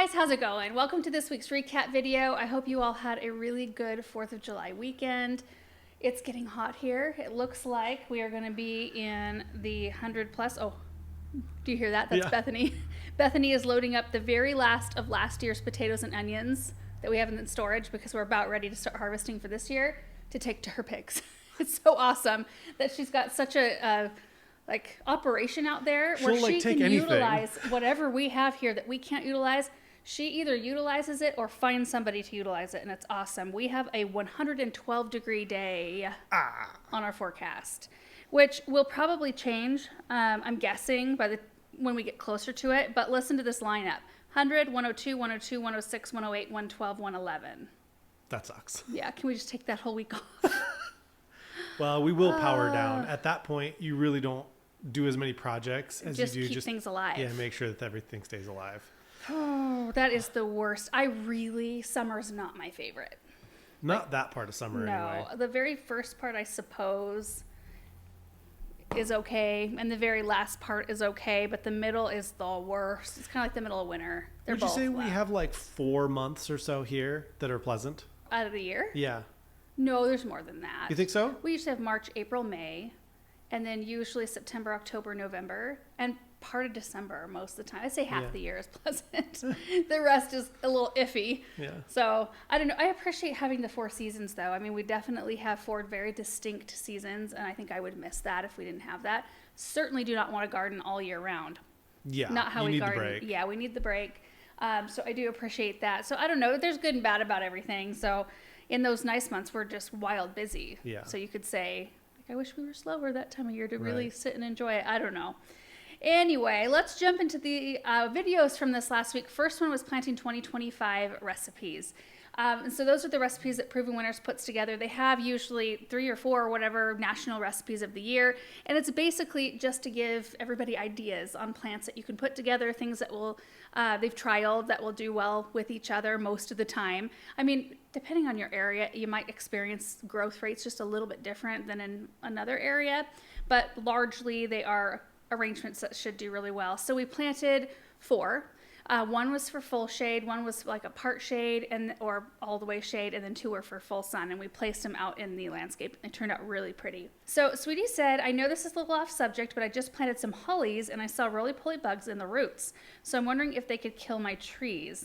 guys, how's it going? Welcome to this week's recap video. I hope you all had a really good 4th of July weekend. It's getting hot here. It looks like we are going to be in the 100 plus. Oh, do you hear that? That's Bethany. Bethany is loading up the very last of last year's potatoes and onions that we have in storage because we're about ready to start harvesting for this year to take to her pigs. It's so awesome that she's got such a operation out there where she can utilize whatever we have here that we can't utilize. She either utilizes it or finds somebody to utilize it, and it's awesome. We have a 112 degree day on our forecast, which will probably change, I'm guessing, when we get closer to it. But listen to this lineup: 100, 102, 102, 106, 108, 112, 111. That sucks. Yeah, can we just take that whole week off? Well, we will power down. At that point, you really don't do as many projects as you do. Keep things alive. Yeah, make sure that everything stays alive. Oh, that is the worst. Summer's not my favorite. Not that part of summer anyway. No, the very first part, I suppose, is okay, and the very last part is okay, but the middle is the worst. It's kind of like the middle of winter. Would you say we have like 4 months or so here that are pleasant? Out of the year? Yeah. No, there's more than that. You think so? We usually have March, April, May, and then usually September, October, November, and part of December most of the time. I'd say half the year is pleasant. The rest is a little iffy. Yeah. So I don't know. I appreciate having the 4 seasons, though. I mean, we definitely have 4 very distinct seasons, and I think I would miss that if we didn't have that. Certainly do not want to garden all year round. Yeah. Not how we garden. The break. Yeah, we need the break. So I do appreciate that. So I don't know. There's good and bad about everything. So in those nice months, we're just wild busy. Yeah. So you could say, I wish we were slower that time of year to really sit and enjoy it. I don't know. Anyway, let's jump into the videos from this last week. First one was Planting 2025 recipes. And so those are the recipes that Proven Winners puts together. They have usually 3 or 4 or whatever national recipes of the year. And it's basically just to give everybody ideas on plants that you can put together, things that will they've trialed that will do well with each other most of the time. I mean, depending on your area, you might experience growth rates just a little bit different than in another area. But largely, they are arrangements that should do really well. So we planted 4. One was for full shade, one was like a part shade or all the way shade, and then 2 were for full sun, and we placed them out in the landscape. It turned out really pretty. So Sweetie said, I know this is a little off subject, but I just planted some hollies and I saw roly-poly bugs in the roots. So I'm wondering if they could kill my trees.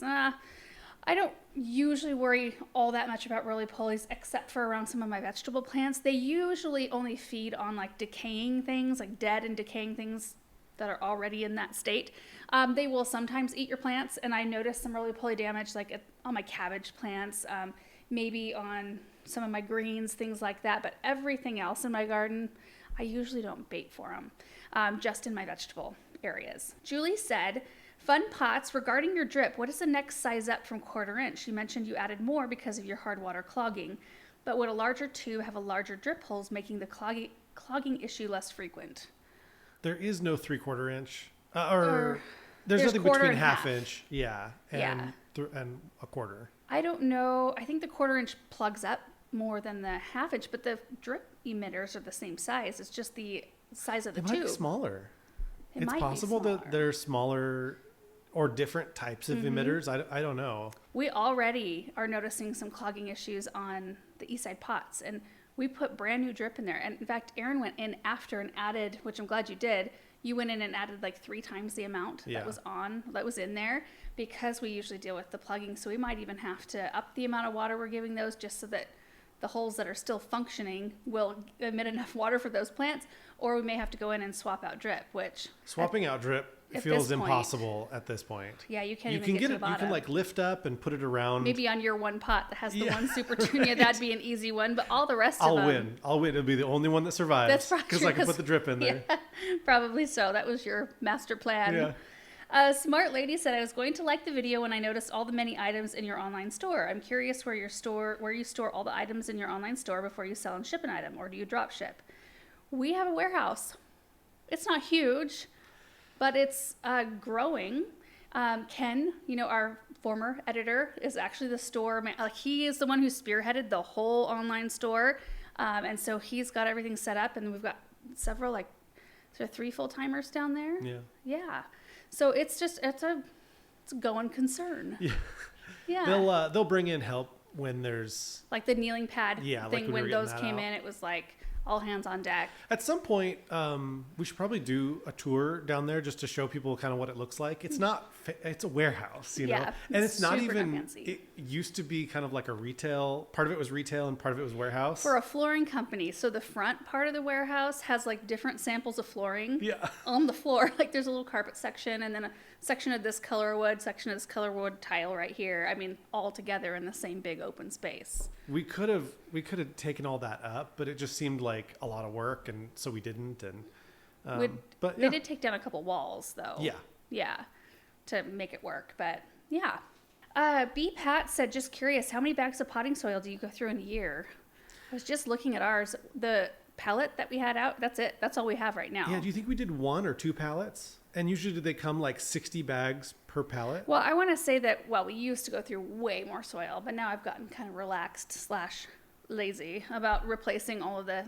I don't usually worry all that much about roly-polies except for around some of my vegetable plants. They usually only feed on like decaying things, like dead and decaying things that are already in that state. They will sometimes eat your plants, and I noticed some roly-poly damage like on my cabbage plants, maybe on some of my greens, things like that, but everything else in my garden, I usually don't bait for them, just in my vegetable areas. Julie said, fun pots, regarding your drip, what is the next size up from 1/4 inch? You mentioned you added more because of your hard water clogging, but would a larger tube have a larger drip holes, making the clogging issue less frequent? There is no 3/4 inch, there's nothing between half inch, and 1/4. I don't know. I think the 1/4 inch plugs up more than the half inch, but the drip emitters are the same size. It's just the size of the tube. It might be smaller. It's possible that they're smaller or different types of emitters. I don't know. We already are noticing some clogging issues on the east side pots, and we put brand new drip in there. And in fact, Erin went in after and added, which I'm glad you did. You went in and added like 3 times the amount that was in there, because we usually deal with the plugging. So we might even have to up the amount of water we're giving those, just so that the holes that are still functioning will emit enough water for those plants, or we may have to go in and swap out drip, which swapping out drip feels impossible at this point. Yeah, you can't even get to the bottom. You can like lift up and put it around. Maybe on your one pot that has the one super tunia, that'd be an easy one, but all the rest of them. I'll win. It'll be the only one that survives. That's probably because I can put the drip in there. Yeah, probably so. That was your master plan. Yeah. Smart lady said, I was going to like the video when I noticed all the many items in your online store. I'm curious where you store all the items in your online store before you sell and ship an item, or do you drop ship? We have a warehouse. It's not huge, but it's growing. Ken, our former editor, is actually the store man. Like, he is the one who spearheaded the whole online store, and so he's got everything set up, and we've got several, like, 3 full-timers down there. Yeah. So it's a It's a going concern. Yeah. Yeah. They'll bring in help when there's like the kneeling pad thing. when When those came in, it was like all hands on deck. At some point, we should probably do a tour down there just to show people kind of what it looks like. It's not, it's a warehouse, you know, and it's not even, it used to be kind of like a retail, part of it was retail and part of it was warehouse. For a flooring company. So the front part of the warehouse has like different samples of flooring on the floor. Like there's a little carpet section and then a section of this color wood, section of this color wood tile right here. I mean, all together in the same big open space. We could have taken all that up, but it just seemed like a lot of work, and so we didn't. And but they did take down a couple walls, though. Yeah, to make it work. But yeah, B Pat said, just curious, how many bags of potting soil do you go through in a year? I was just looking at ours. The pallet that we had out, that's it. That's all we have right now. Yeah. Do you think we did 1 or 2 pallets? And usually, do they come like 60 bags per pallet? Well, I want to say that, we used to go through way more soil, but now I've gotten kind of relaxed / lazy about replacing all of the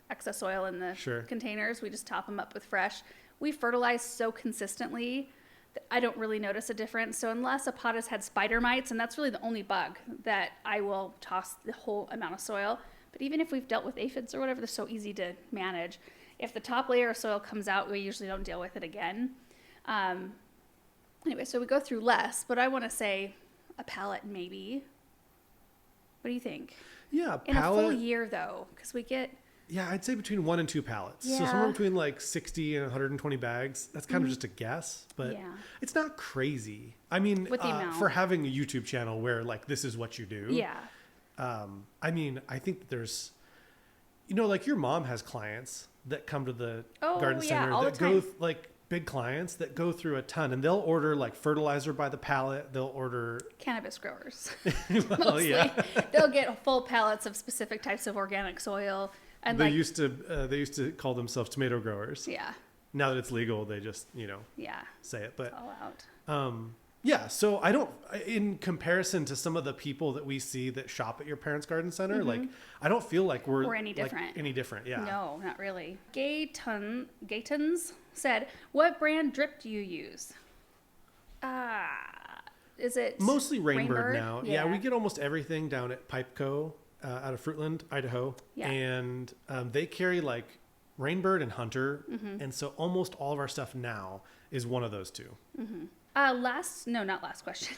excess oil in the containers. We just top them up with fresh. We fertilize so consistently that I don't really notice a difference. So unless a pot has had spider mites, and that's really the only bug, that I will toss the whole amount of soil. But even if we've dealt with aphids or whatever, they're so easy to manage. If the top layer of soil comes out, we usually don't deal with it again. Anyway, so we go through less, but I want to say a pallet maybe. What do you think? Yeah, in a full year though, because we get... Yeah, I'd say between 1 and 2 pallets. Yeah. So somewhere between like 60 and 120 bags. That's kind of just a guess, but it's not crazy. I mean, for having a YouTube channel where like this is what you do. Yeah. I mean, I think there's, like your mom has clients that come to the garden center that go like big clients that go through a ton, and they'll order like fertilizer by the pallet. They'll order cannabis growers. Mostly. They'll get full pallets of specific types of organic soil. And they used to call themselves tomato growers. Yeah. Now that it's legal, they just, say it. But it's all out. Yeah. So I don't, in comparison to some of the people that we see that shop at your parents' garden center, like I don't feel like we're any different. Like, any different. Yeah. No, not really. Gaytons said, "What brand drip do you use?" Is it mostly Rainbird now? Yeah, we get almost everything down at Pipeco out of Fruitland, Idaho, and they carry like Rainbird and Hunter, and so almost all of our stuff now is one of those two. Not last question.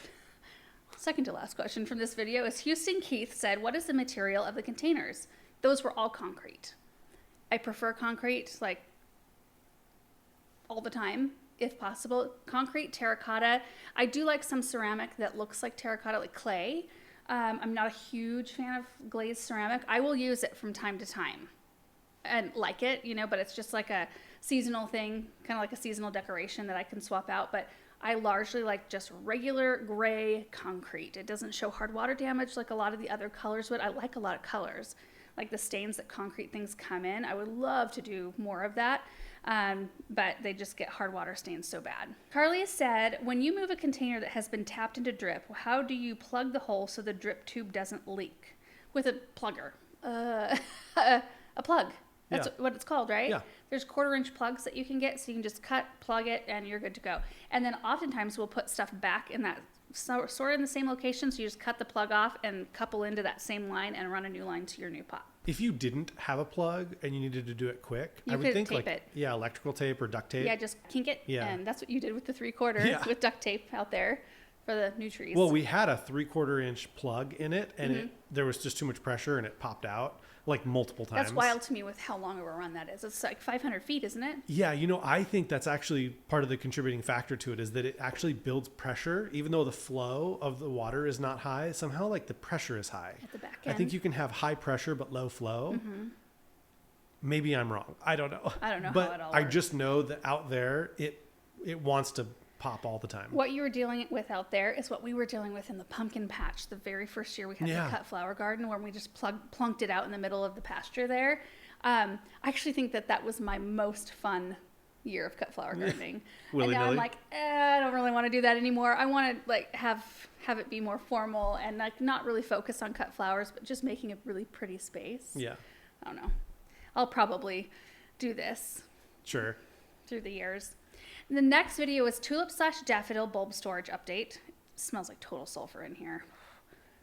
Second to last question from this video is Houston Keith said, "What is the material of the containers?" Those were all concrete. I prefer concrete, like all the time, if possible. Concrete, terracotta. I do like some ceramic that looks like terracotta, like clay. I'm not a huge fan of glazed ceramic. I will use it from time to time and like it, but it's just like a seasonal thing, kind of like a seasonal decoration that I can swap out. But I largely like just regular gray concrete. It doesn't show hard water damage like a lot of the other colors would. I like a lot of colors, like the stains that concrete things come in. I would love to do more of that, but they just get hard water stains so bad. Carly said, when you move a container that has been tapped into drip, how do you plug the hole so the drip tube doesn't leak? With a plugger. A plug. That's what it's called, right? Yeah. There's 1/4-inch plugs that you can get, so you can just cut, plug it, and you're good to go. And then oftentimes we'll put stuff back in that sort of in the same location, so you just cut the plug off and couple into that same line and run a new line to your new pot. If you didn't have a plug and you needed to do it quick, I would think like electrical tape or duct tape. Yeah, just kink it. Yeah. And that's what you did with the 3/4 with duct tape out there for the new trees. Well, we had a 3/4-inch plug in it, and there was just too much pressure, and it popped out like multiple times. That's wild to me with how long of a run that is. It's like 500 feet, isn't it? Yeah, I think that's actually part of the contributing factor to it is that it actually builds pressure, even though the flow of the water is not high. Somehow, like the pressure is high. At the back end. I think you can have high pressure but low flow. Maybe I'm wrong. I don't know. I don't know but how it all I works. just know that out there, it wants to pop all the time. What you were dealing with out there is what we were dealing with in the pumpkin patch the very first year we had the cut flower garden, where we just plunked it out in the middle of the pasture there. I actually think that was my most fun year of cut flower gardening. And now I'm like, I don't really want to do that anymore. I want to like have it be more formal and like not really focus on cut flowers, but just making a really pretty space. Yeah. I don't know. I'll probably do this. Sure. Through the years. The next video is tulip / daffodil bulb storage update. It smells like total sulfur in here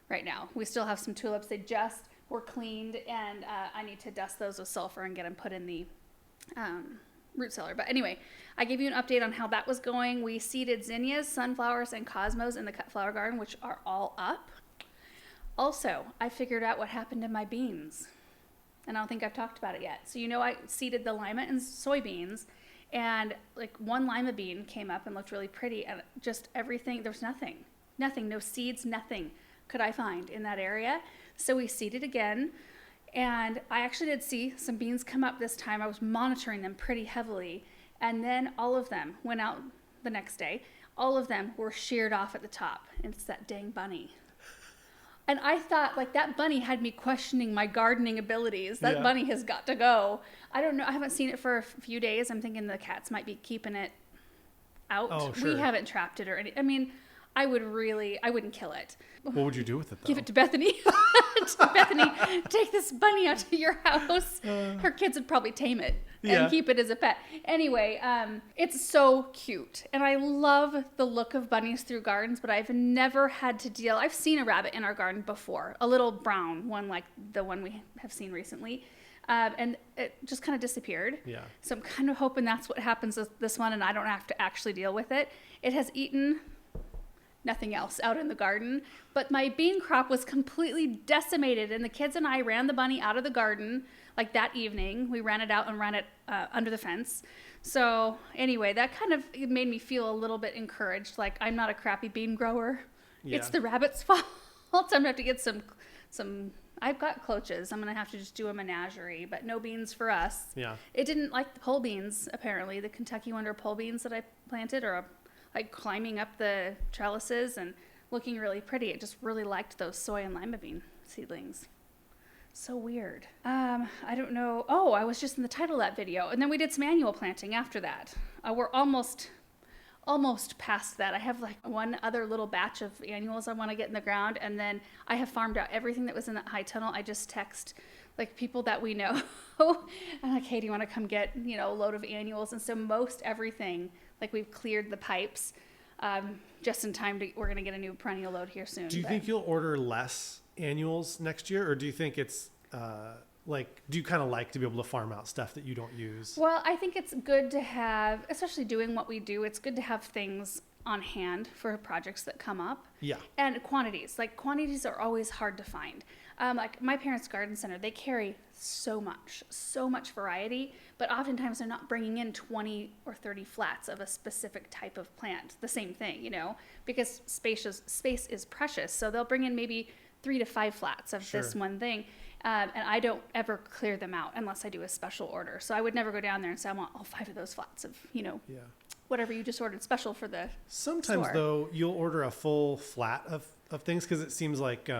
right now. We still have some tulips. They just were cleaned, and I need to dust those with sulfur and get them put in the root cellar. But anyway, I gave you an update on how that was going. We seeded zinnias, sunflowers, and cosmos in the cut flower garden, which are all up. Also, I figured out what happened to my beans, and I don't think I've talked about it yet. So I seeded the lima and soybeans, and like one lima bean came up and looked really pretty, and just everything, there was nothing, no seeds, nothing could I find in that area. So we seeded again, and I actually did see some beans come up this time. I was monitoring them pretty heavily, and then all of them went out the next day. All of them were sheared off at the top, and it's that dang bunny. And I thought, like, that bunny had me questioning my gardening abilities. That bunny has got to go. I don't know. I haven't seen it for a few days. I'm thinking the cats might be keeping it out. Oh, sure. We haven't trapped it or anything. I mean, I wouldn't kill it. What would you do with it, though? Give it to Bethany. Bethany, take this bunny out to your house. Her kids would probably tame it and keep it as a pet. Anyway, it's so cute. And I love the look of bunnies through gardens, but I've never had to deal. I've seen a rabbit in our garden before, a little brown one like the one we have seen recently. And it just kind of disappeared. Yeah. So I'm kind of hoping that's what happens with this one, and I don't have to actually deal with it. It has eaten nothing else out in the garden, but my bean crop was completely decimated, and the kids and I ran the bunny out of the garden like that evening. We ran it out and ran it under the fence. So anyway, that kind of made me feel a little bit encouraged, like I'm not a crappy bean grower. It's the rabbit's fault. I'm gonna have to get some I've got cloches. I'm gonna have to just do a menagerie, but no beans for us. It didn't like the pole beans, apparently. The Kentucky Wonder pole beans that I planted are like climbing up the trellises and looking really pretty. It just really liked those soy and lima bean seedlings. So weird. I don't know. Oh, I was just in the title of that video. And then we did some annual planting after that. We're almost past that. I have like one other little batch of annuals I want to get in the ground. And then I have farmed out everything that was in that high tunnel. I just text like people that we know. I'm like, hey, do you want to come get, a load of annuals? And so most everything, like we've cleared the pipes just in time we're going to get a new perennial load here soon. Do you think you'll order less annuals next year, or do you think it's do you kind of like to be able to farm out stuff that you don't use? Well, I think it's good to have, especially doing what we do, it's good to have things on hand for projects that come up. Yeah. And quantities. Like quantities are always hard to find. Like my parents' garden center, they carry so much variety, but oftentimes they're not bringing in 20 or 30 flats of a specific type of plant, the same thing, because space is precious. So they'll bring in maybe 3 to 5 flats of this one thing. And I don't ever clear them out unless I do a special order. So I would never go down there and say, I want all 5 of those flats of, whatever you just ordered special for the Sometimes store. Though, you'll order a full flat of things because it seems like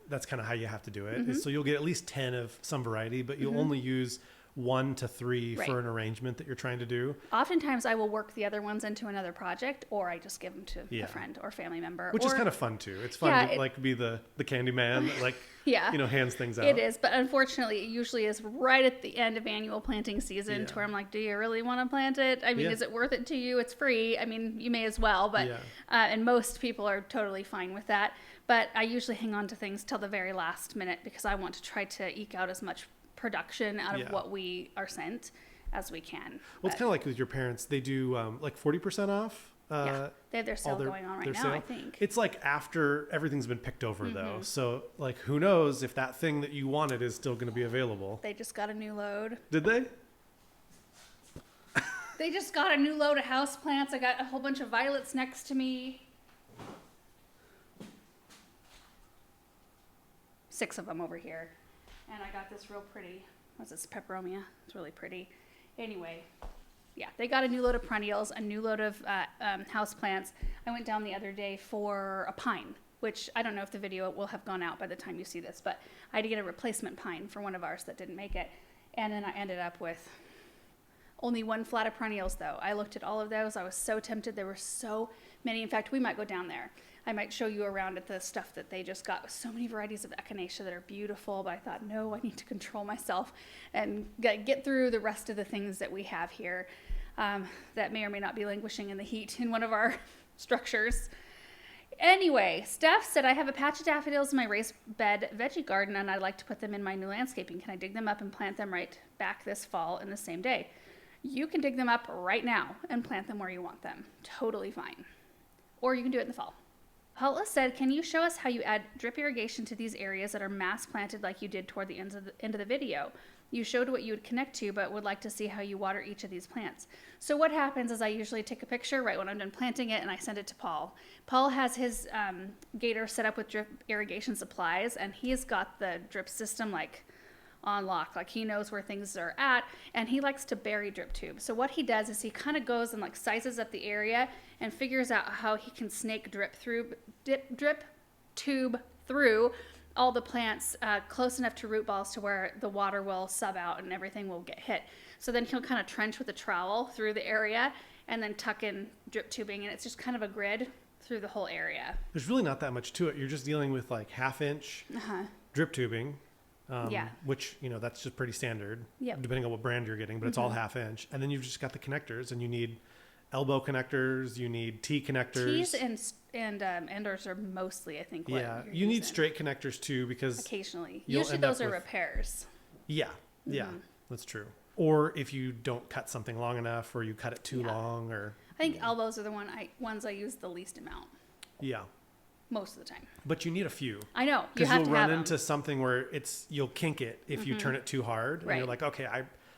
that's kind of how you have to do it. Mm-hmm. So you'll get at least 10 of some variety, but you'll only use 1 to 3 for an arrangement that you're trying to do. Oftentimes I will work the other ones into another project, or I just give them to a friend or family member. Which is kind of fun too. It's fun to be the candy man that hands things out. It is, but unfortunately it usually is right at the end of annual planting season to where I'm like, do you really want to plant it? I mean, is it worth it to you? It's free. I mean, you may as well, but and most people are totally fine with that. But I usually hang on to things till the very last minute because I want to try to eke out as much production out of what we are sent as we can. Well, it's kind of like with your parents. They do like 40% off. They have their sale going on right now, I think. It's like after everything's been picked over though. So like who knows if that thing that you wanted is still going to be available. They just got a new load. Did they? They just got a new load of houseplants. I got a whole bunch of violets next to me. 6 of them over here. And I got this real pretty, what's this, peperomia? It's really pretty. Anyway, they got a new load of perennials, a new load of houseplants. I went down the other day for a pine, which I don't know if the video will have gone out by the time you see this, but I had to get a replacement pine for one of ours that didn't make it. And then I ended up with only 1 flat of perennials though. I looked at all of those. I was so tempted. There were so many. In fact, we might go down there. I might show you around at the stuff that they just got. So many varieties of echinacea that are beautiful, but I thought, no, I need to control myself and get through the rest of the things that we have here. that may or may not be languishing in the heat in one of our structures. Anyway, Steph said, I have a patch of daffodils in my raised bed veggie garden and I'd like to put them in my new landscaping. Can I dig them up and plant them right back this fall in the same day? You can dig them up right now and plant them where you want them. Totally fine. Or you can do it in the fall. Paula said, can you show us how you add drip irrigation to these areas that are mass planted like you did toward the end of the video? You showed what you would connect to, but would like to see how you water each of these plants. So what happens is I usually take a picture right when I'm done planting it and I send it to Paul. Paul has his gator set up with drip irrigation supplies, and he's got the drip system like on lock. Like he knows where things are at, and he likes to bury drip tubes. So what he does is he kind of goes and like sizes up the area and figures out how he can snake drip tube through all the plants close enough to root balls to where the water will sub out and everything will get hit. So then he'll kind of trench with a trowel through the area and then tuck in drip tubing, and it's just kind of a grid through the whole area. There's really not that much to it. You're just dealing with like 1/2 inch drip tubing, which, you know, that's just pretty standard, depending on what brand you're getting, but it's all 1/2 inch. And then you've just got the connectors, and you need elbow connectors, you need T connectors. T's and enders are mostly, I think, what you're you need using. Straight connectors too, because occasionally. Usually those are repairs. Yeah, that's true. Or if you don't cut something long enough, or you cut it too long, or... I think elbows are the ones I use the least amount. Yeah. Most of the time. But you need a few. I know. Because you'll run into something where you'll kink it if you turn it too hard. Right. And you're like, okay,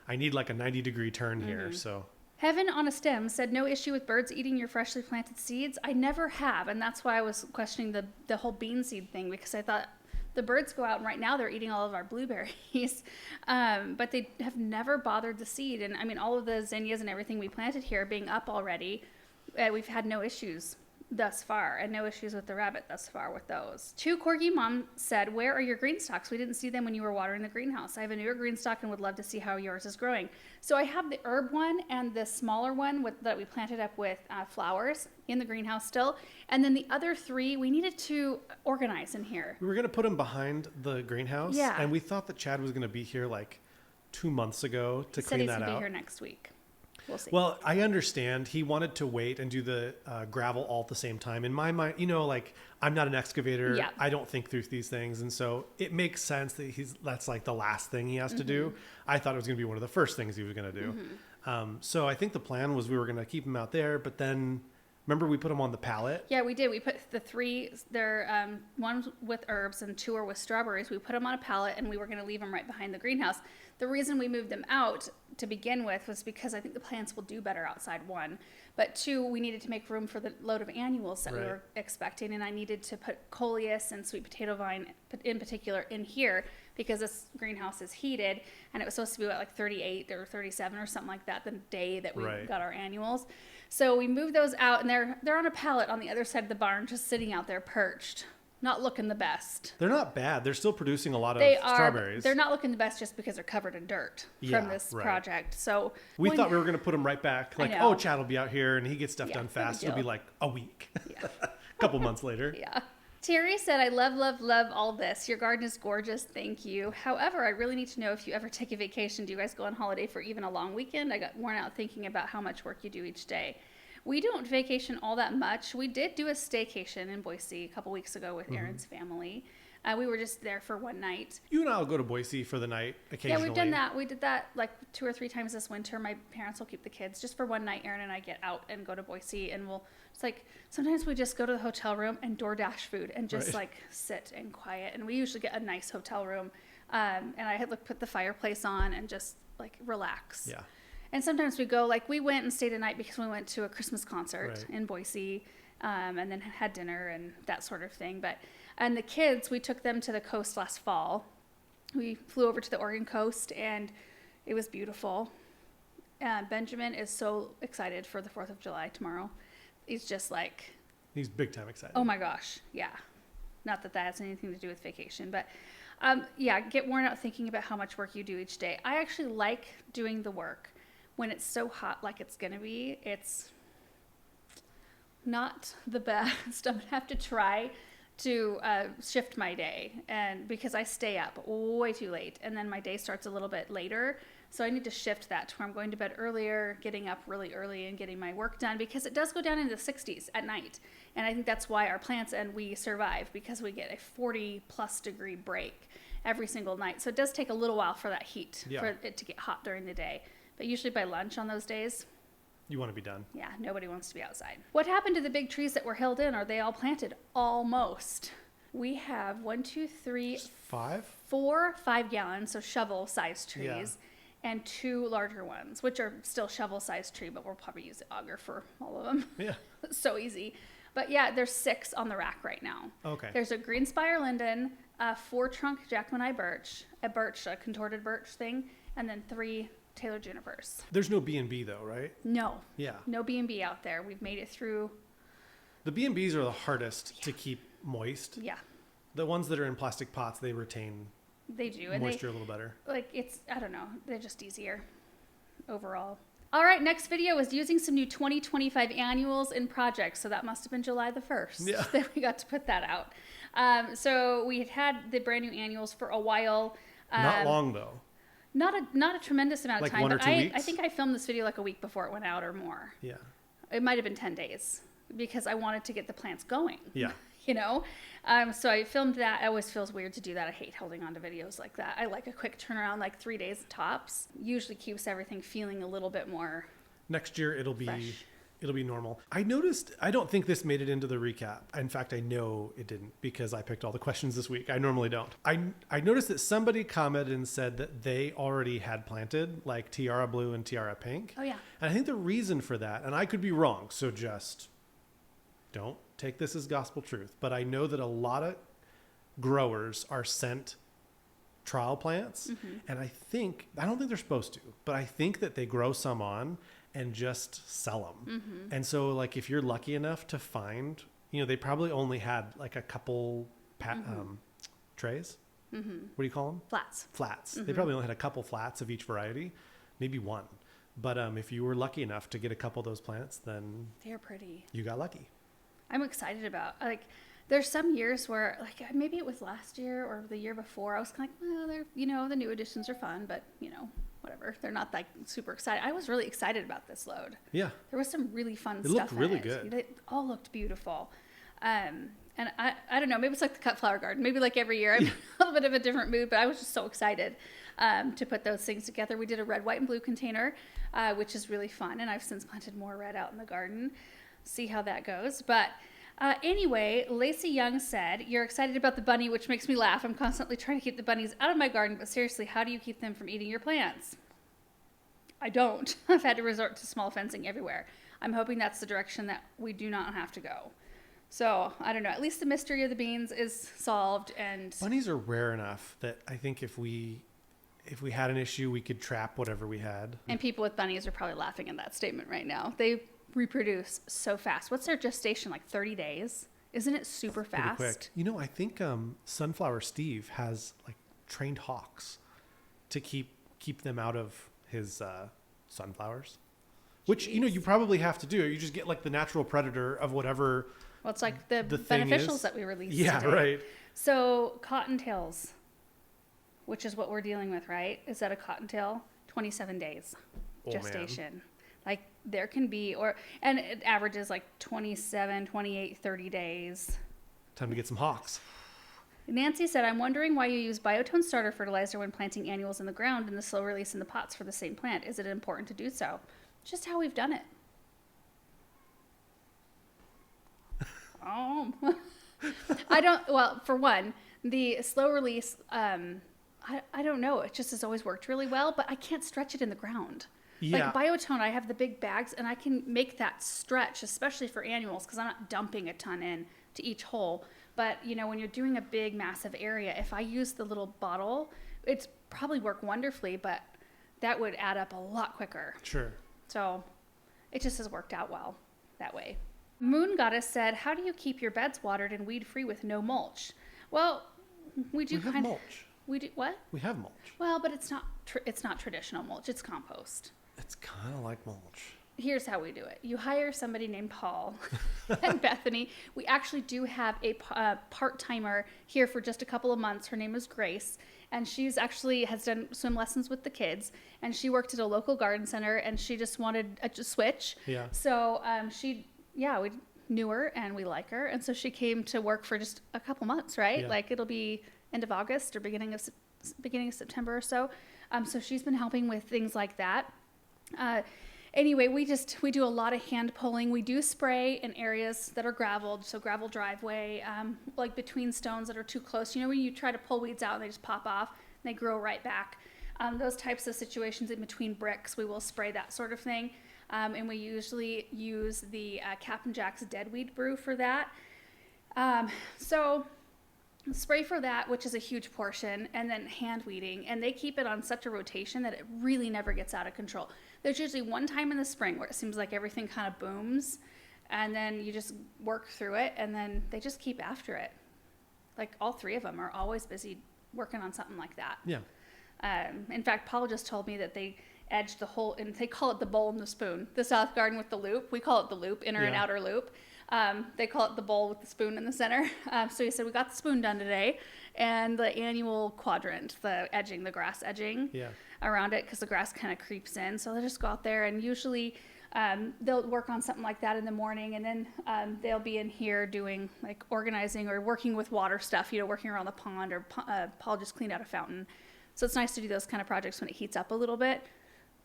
I need like a 90-degree turn here, so... Heaven on a Stem said, no issue with birds eating your freshly planted seeds. I never have, and that's why I was questioning the whole bean seed thing, because I thought the birds go out and right now they're eating all of our blueberries, but they have never bothered the seed. And I mean, all of the zinnias and everything we planted here being up already, we've had no issues thus far, and no issues with the rabbit thus far with those. 2 Corgi Mom said, where are your green stalks? We didn't see them when you were watering the greenhouse. I have a newer green stalk and would love to see how yours is growing. So I have the herb one and the smaller one that we planted up with flowers in the greenhouse still. And then the other 3, we needed to organize in here. We were going to put them behind the greenhouse. Yeah. And we thought that Chad was going to be here like 2 months ago to clean that out. He said he's going to be here next week. We'll see. Well, I understand. He wanted to wait and do the gravel all at the same time. In my mind, you know, like I'm not an excavator. Yeah. I don't think through these things. And so it makes sense that that's like the last thing he has to do. I thought it was going to be one of the first things he was going to do. So I think the plan was we were going to keep him out there, but then remember we put him on the pallet? Yeah, we did. We put the 3, they're one with herbs and 2 are with strawberries. We put them on a pallet and we were going to leave them right behind the greenhouse. The reason we moved them out to begin with was because I think the plants will do better outside, 1. But 2, we needed to make room for the load of annuals that we were expecting. And I needed to put coleus and sweet potato vine in particular in here because this greenhouse is heated. And it was supposed to be like 38 or 37 or something like that the day that we got our annuals. So we moved those out, and they're on a pallet on the other side of the barn, just sitting out there perched. Not looking the best. They're not bad. They're still producing a lot of strawberries. They're not looking the best just because they're covered in dirt from this project. So we thought we were going to put them right back. Like, oh, Chad will be out here and he gets stuff done fast. It'll be like a week. A couple months later. Terry said, I love, love, love all this. Your garden is gorgeous. Thank you. However, I really need to know if you ever take a vacation. Do you guys go on holiday for even a long weekend? I got worn out thinking about how much work you do each day. We don't vacation all that much. We did do a staycation in Boise a couple weeks ago with Aaron's family. We were just there for one night. You and I will go to Boise for the night occasionally. Yeah, we've done that. We did that like 2 or 3 times this winter. My parents will keep the kids just for one night. Aaron and I get out and go to Boise, and it's like sometimes we just go to the hotel room and DoorDash food and just like sit and quiet. And we usually get a nice hotel room. And I had put the fireplace on and just like relax. Yeah. And sometimes we go, like we went and stayed a night because we went to a Christmas concert in Boise, and then had dinner and that sort of thing. And the kids, we took them to the coast last fall. We flew over to the Oregon coast and it was beautiful. Benjamin is so excited for the 4th of July tomorrow. He's just like... He's big time excited. Oh my gosh, yeah. Not that has anything to do with vacation, but get worn out thinking about how much work you do each day. I actually like doing the work. When it's so hot like it's going to be, it's not the best. I'm going to have to try to shift my day, and because I stay up way too late, and then my day starts a little bit later. So I need to shift that to where I'm going to bed earlier, getting up really early and getting my work done, because it does go down into the 60s at night. And I think that's why our plants and we survive, because we get a 40 plus degree break every single night. So it does take a little while for that heat, for it to get hot during the day. But usually by lunch on those days, you want to be done. Yeah, nobody wants to be outside. What happened to the big trees that were held in? Are they all planted? Almost. We have 4 5-gallon, so shovel-sized trees, and 2 larger ones, which are still shovel-sized tree, but we'll probably use the auger for all of them. Yeah. So easy. But yeah, there's 6 on the rack right now. Okay. There's a green spire linden, a 4-trunk Jackmanite birch, a contorted birch thing, and then 3 Taylor junipers. There's no B&B though, right? No. Yeah. No B&B out there. We've made it through. The B&Bs are the hardest to keep moist. Yeah. The ones that are in plastic pots, they retain moisture a little better. I don't know, they're just easier overall. All right, next video is using some new 2025 annuals in projects. So that must have been July the 1st that we got to put that out. So we had the brand new annuals for a while. Not long though. Not a tremendous amount of time. 1 or 2 weeks? I think I filmed this video like a week before it went out or more. Yeah. It might have been 10 days because I wanted to get the plants going. Yeah. So I filmed that. It always feels weird to do that. I hate holding on to videos like that. I like a quick turnaround, like 3 days tops. Usually keeps everything feeling a little bit more Next year it'll be fresh. It'll be normal. I noticed, I don't think this made it into the recap. In fact, I know it didn't because I picked all the questions this week. I normally don't. I noticed that somebody commented and said that they already had planted like Tiara Blue and Tiara Pink. Oh yeah. And I think the reason for that, and I could be wrong, so just don't take this as gospel truth, but I know that a lot of growers are sent trial plants. And I don't think they're supposed to, but I think that they grow some on and just sell them. And so like if you're lucky enough to find, they probably only had like a couple trays. What do you call them? Flats. They probably only had a couple flats of each variety, maybe one. But if you were lucky enough to get a couple of those plants, then They're pretty. you got lucky. I'm excited about, there's some years where, maybe it was last year or the year before, I was kind of like, well, they're, the new additions are fun, but, whatever. They're not that super excited. I was really excited about this load. Yeah. There was some really fun It stuff looked really in it. good. They all looked beautiful. And I don't know, maybe it's like the cut flower garden. Maybe like every year I'm in a little bit of a different mood, but I was just so excited to put those things together. We did a red, white, and blue container, which is really fun. And I've since planted more red out in the garden. See how that goes. But anyway, Lacey Young said, you're excited about the bunny, which makes me laugh. I'm constantly trying to keep the bunnies out of my garden, but seriously, how do you keep them from eating your plants? I don't. I've had to resort to small fencing everywhere. I'm hoping that's the direction that we do not have to go. So I don't know. At least the mystery of the beans is solved. And bunnies are rare enough that I think if we had an issue, we could trap whatever we had. And people with bunnies are probably laughing at that statement right now. They reproduce so fast. What's their gestation, like 30 days? Isn't it super fast? Pretty quick. I think Sunflower Steve has like trained hawks to keep them out of his sunflowers, which you probably have to do. You just get like the natural predator of whatever. Well, it's like the beneficials that we released. Yeah, today. Right. So cottontails, which is what we're dealing with, right? Is that a cottontail? 27 days gestation. Man. Like there can be, and it averages like 27, 28, 30 days. Time to get some hawks. Nancy said, I'm wondering why you use Biotone starter fertilizer when planting annuals in the ground and the slow release in the pots for the same plant. Is it important to do so? Just how we've done it. For one, the slow release, I don't know. It just has always worked really well, but I can't stretch it in the ground. Yeah. Like Biotone, I have the big bags and I can make that stretch, especially for annuals, because I'm not dumping a ton in to each hole. But, when you're doing a big, massive area, if I use the little bottle, it's probably work wonderfully, but that would add up a lot quicker. Sure. So it just has worked out well that way. Moon Goddess said, how do you keep your beds watered and weed-free with no mulch? Well, we have mulch. We do what? We have mulch. Well, but it's not traditional mulch. It's compost. It's kind of like mulch. here's how we do it. You hire somebody named Paul and Bethany. We actually do have a part-timer here for just a couple of months. Her name is Grace, and she's actually has done swim lessons with the kids, and she worked at a local garden center, and she just wanted a switch. Yeah. So we knew her and we like her, and so she came to work for just a couple months, right? Yeah. Like it'll be end of August or beginning of September or so. So she's been helping with things like that. Anyway, we do a lot of hand pulling. We do spray in areas that are graveled, so gravel driveway, like between stones that are too close. You know, when you try to pull weeds out and they just pop off and they grow right back. Those types of situations in between bricks, we will spray that sort of thing. And we usually use the Captain Jack's Deadweed Brew for that. So spray for that, which is a huge portion, and then hand weeding. And they keep it on such a rotation that it really never gets out of control. There's usually one time in the spring where it seems like everything kind of booms, and then you just work through it, and then they just keep after it. Like all three of them are always busy working on something like that. Yeah. In fact, Paul just told me that they edged the whole, and they call it the bowl and the spoon. The South Garden with the loop. We call it the loop, inner and outer loop. They call it the bowl with the spoon in the center. So he said, we got the spoon done today, and the annual quadrant, the edging, the grass edging around it, because the grass kind of creeps in. So they'll just go out there, and usually they'll work on something like that in the morning, and then they'll be in here doing like organizing or working with water stuff, working around the pond, or Paul just cleaned out a fountain. So it's nice to do those kind of projects when it heats up a little bit,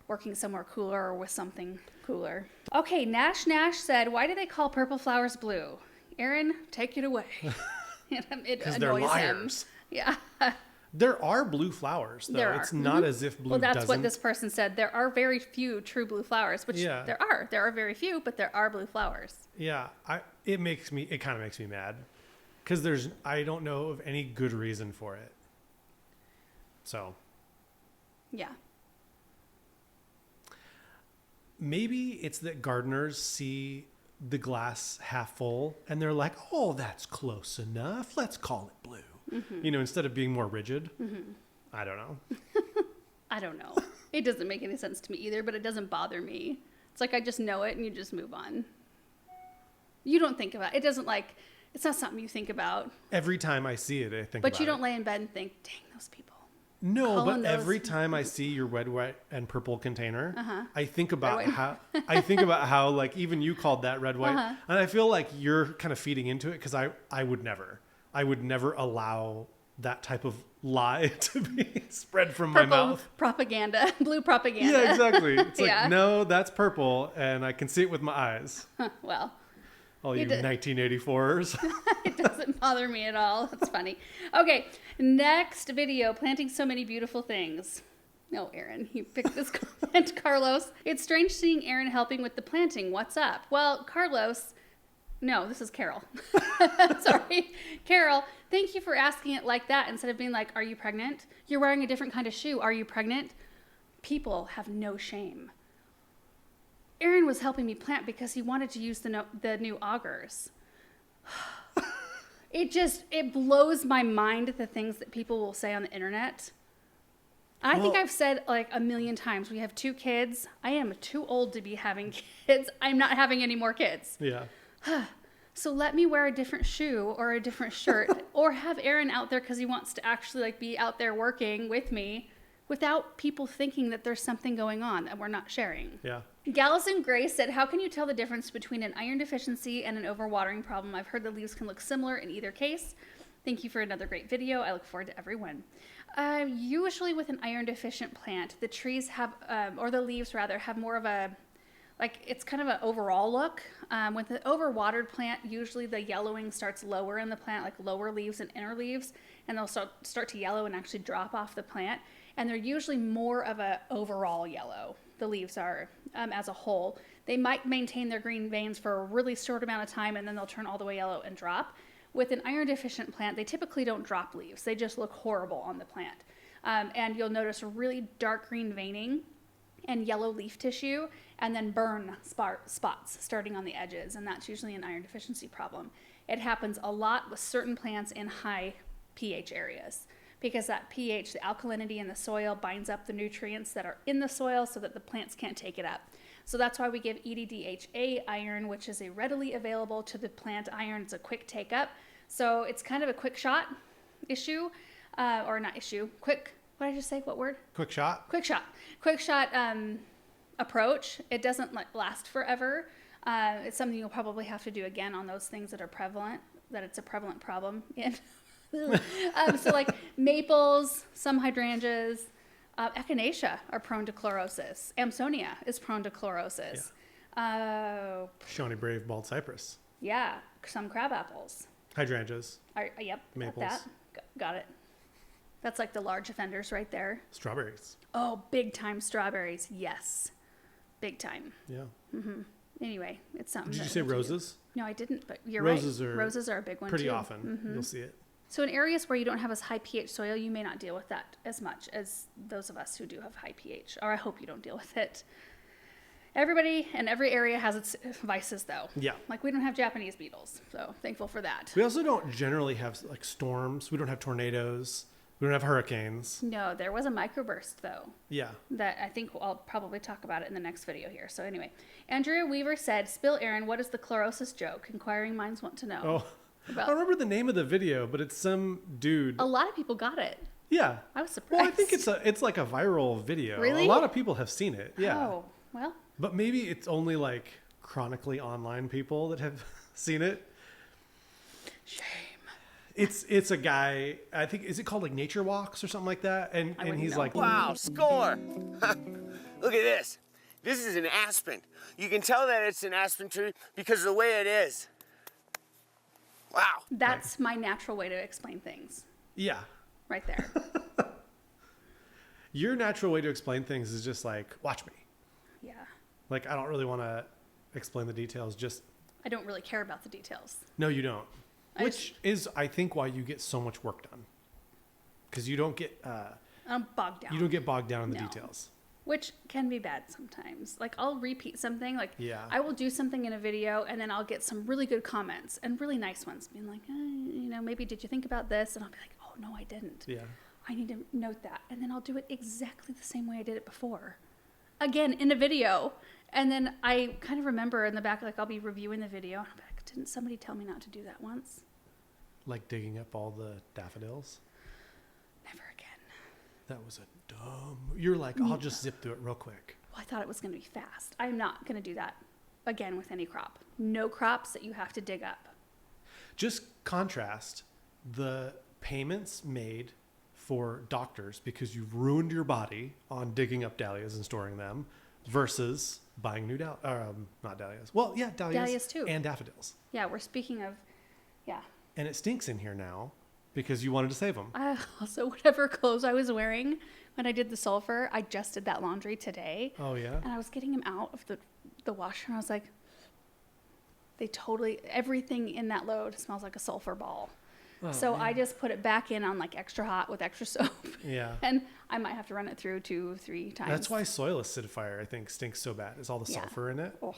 working somewhere cooler or with something cooler. Okay, Nash said, why do they call purple flowers blue? Aaron, take it away. It Because they're liars. Yeah. There are blue flowers, though. It's not as if blue doesn't. Well, that's what this person said. There are very few true blue flowers, which there are. There are very few, but there are blue flowers. Yeah. It kind of makes me mad. Because I don't know of any good reason for it. So. Yeah. Maybe it's that gardeners see the glass half full and they're like, oh, that's close enough. Let's call it blue. Mm-hmm. Instead of being more rigid. Mm-hmm. I don't know. I don't know. It doesn't make any sense to me either, but it doesn't bother me. It's like I just know it and you just move on. You don't think about it. It's not something you think about. Every time I see it, I think about it. But you don't lay in bed and think, dang, those people. No, but every time I see your red, white, and purple container, I think about how like even you called that red, white, and I feel like you're kind of feeding into it because I would never allow that type of lie to be spread from my mouth. Propaganda, blue propaganda. Yeah, exactly. It's like, no, that's purple, and I can see it with my eyes. Well. All you 1984ers. It doesn't bother me at all. That's funny. Okay, next video, planting so many beautiful things. No, Aaron, you picked this plant, Carlos. It's strange seeing Aaron helping with the planting. What's up? Well, Carlos, no, this is Carol. Sorry. Carol, thank you for asking it like that instead of being like, are you pregnant? You're wearing a different kind of shoe. Are you pregnant? People have no shame. Aaron was helping me plant because he wanted to use the new augers. It blows my mind, the things that people will say on the internet. I think I've said like a million times, we have 2 kids. I am too old to be having kids. I'm not having any more kids. Yeah. So let me wear a different shoe or a different shirt or have Aaron out there because he wants to actually like be out there working with me without people thinking that there's something going on that we're not sharing. Yeah. Gallison Gray said, how can you tell the difference between an iron deficiency and an overwatering problem? I've heard the leaves can look similar in either case. Thank you for another great video. I look forward to every one. Usually with an iron deficient plant, the trees have, or the leaves rather, have more of a, like it's kind of an overall look. With an overwatered plant, usually the yellowing starts lower in the plant, like lower leaves and inner leaves, and they'll start to yellow and actually drop off the plant. And they're usually more of a overall yellow. The leaves are as a whole. They might maintain their green veins for a really short amount of time and then they'll turn all the way yellow and drop. With an iron deficient plant, they typically don't drop leaves. They just look horrible on the plant. And you'll notice really dark green veining and yellow leaf tissue and then burn spots starting on the edges. And that's usually an iron deficiency problem. It happens a lot with certain plants in high pH areas, because that pH, the alkalinity in the soil, binds up the nutrients that are in the soil so that the plants can't take it up. So that's why we give EDDHA iron, which is a readily available to the plant iron. It's a quick take up. So it's kind of a quick shot issue, or not issue, quick, what did I just say? What word? Quick shot. Quick shot approach. It doesn't last forever. It's something you'll probably have to do again on those things that are prevalent, that it's a prevalent problem in. So like maples, some hydrangeas, echinacea are prone to chlorosis. Amsonia is prone to chlorosis. Shawnee Brave bald cypress. Yeah, some crab apples. Hydrangeas. Yep. Maples. Got it. That's like the large offenders right there. Strawberries. Oh, big time strawberries. Yes. Big time. Yeah. Mm-hmm. Anyway, it's something. Did you say roses? No, I didn't, but you're right. Roses are a big one pretty too. often. Mm-hmm. You'll see it. So in areas where you don't have as high pH soil, you may not deal with that as much as those of us who do have high pH, or I hope you don't deal with it. Everybody and every area has its vices though. Yeah. Like we don't have Japanese beetles, so thankful for that. We also don't generally have like storms. We don't have tornadoes. We don't have hurricanes. No, there was a microburst though. Yeah. That I think I'll probably talk about it in the next video here. So anyway, Andrea Weaver said, "Spill Aaron, what is the chlorosis joke? Inquiring minds want to know." Oh, I don't remember the name of the video, but it's some dude. A lot of people got it. Yeah. I was surprised. Well, I think it's like a viral video. Really? A lot of people have seen it. Yeah. Oh, well. But maybe it's only like chronically online people that have seen it. Shame. It's a guy, I think, is it called like Nature Walks or something like that? And he's know. like, wow, score. Look at this. This is an aspen. You can tell that it's an aspen tree because of the way it is. Wow. That's my natural way to explain things. Yeah. Right there. Your natural way to explain things is just like, watch me. Yeah. Like, I don't really want to explain the details. Just. I don't really care about the details. No, you don't. Which is, I think, why you get so much work done. Because you don't get. I'm bogged down. You don't get bogged down in the details. Which can be bad sometimes. Like I'll repeat something. Like yeah. I will do something in a video and then I'll get some really good comments and really nice ones being like, maybe did you think about this? And I'll be like, oh no, I didn't. Yeah. I need to note that. And then I'll do it exactly the same way I did it before. Again, in a video. And then I kind of remember in the back, like I'll be reviewing the video and I'll be like, didn't somebody tell me not to do that once? Like digging up all the daffodils? Never again. That was a dumb. You're like, I'll just zip through it real quick. Well, I thought it was going to be fast. I'm not going to do that again with any crop. No crops that you have to dig up. Just contrast the payments made for doctors because you've ruined your body on digging up dahlias and storing them versus buying new not dahlias. Well, yeah, dahlias too. And daffodils. Yeah, we're speaking of, yeah. And it stinks in here now because you wanted to save them. Also, whatever clothes I was wearing when I did the sulfur, I just did that laundry today. Oh, yeah? And I was getting them out of the washer, and I was like, everything in that load smells like a sulfur ball. Oh, so man. I just put it back in on like extra hot with extra soap. Yeah. And I might have to run it through 2-3 times. That's why soil acidifier, I think, stinks so bad. It's all the sulfur in it. Oh.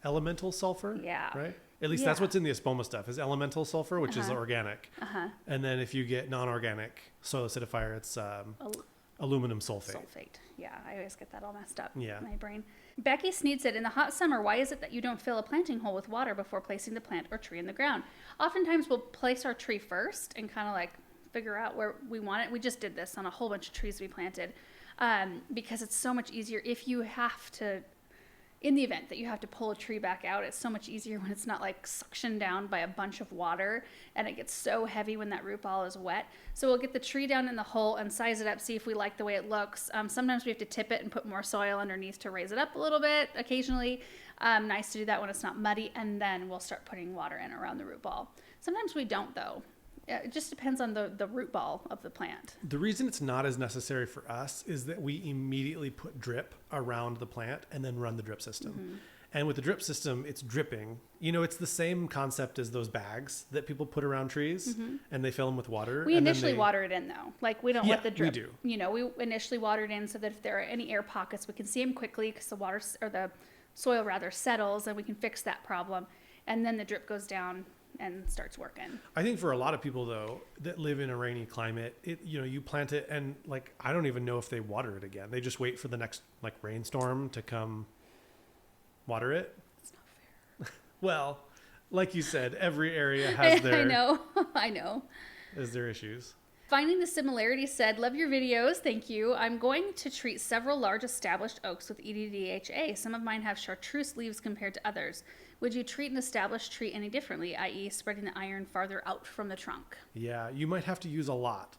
Elemental sulfur. Yeah. Right? At least that's what's in the espoma stuff is elemental sulfur, which is organic. And then if you get non-organic soil acidifier, it's aluminum sulfate. Yeah, I always get that all messed up in my brain. Becky Sneed said, in the hot summer, why is it that you don't fill a planting hole with water before placing the plant or tree in the ground? Oftentimes we'll place our tree first and kind of like figure out where we want it. We just did this on a whole bunch of trees we planted because it's so much easier if you have to, in the event that you have to pull a tree back out, it's so much easier when it's not like suctioned down by a bunch of water and it gets so heavy when that root ball is wet. So we'll get the tree down in the hole and size it up, see if we like the way it looks. Sometimes we have to tip it and put more soil underneath to raise it up a little bit occasionally. Nice to do that when it's not muddy, and then we'll start putting water in around the root ball. Sometimes we don't though. It just depends on the root ball of the plant. The reason it's not as necessary for us is that we immediately put drip around the plant and then run the drip system. Mm-hmm. And with the drip system, it's dripping. It's the same concept as those bags that people put around trees and they fill them with water. We initially water it in though. Like we don't let the drip. We do. We initially water it in so that if there are any air pockets, we can see them quickly because the soil rather settles and we can fix that problem. And then the drip goes down and starts working. I think for a lot of people though that live in a rainy climate, you plant it and like I don't even know if they water it again. They just wait for the next like rainstorm to come water it. It's not fair. Well, like you said, every area has their... I know. Has their issues. Finding the Similarities said, love your videos. Thank you. I'm going to treat several large established oaks with EDDHA. Some of mine have chartreuse leaves compared to others. Would you treat an established tree any differently, i.e. spreading the iron farther out from the trunk? Yeah, you might have to use a lot,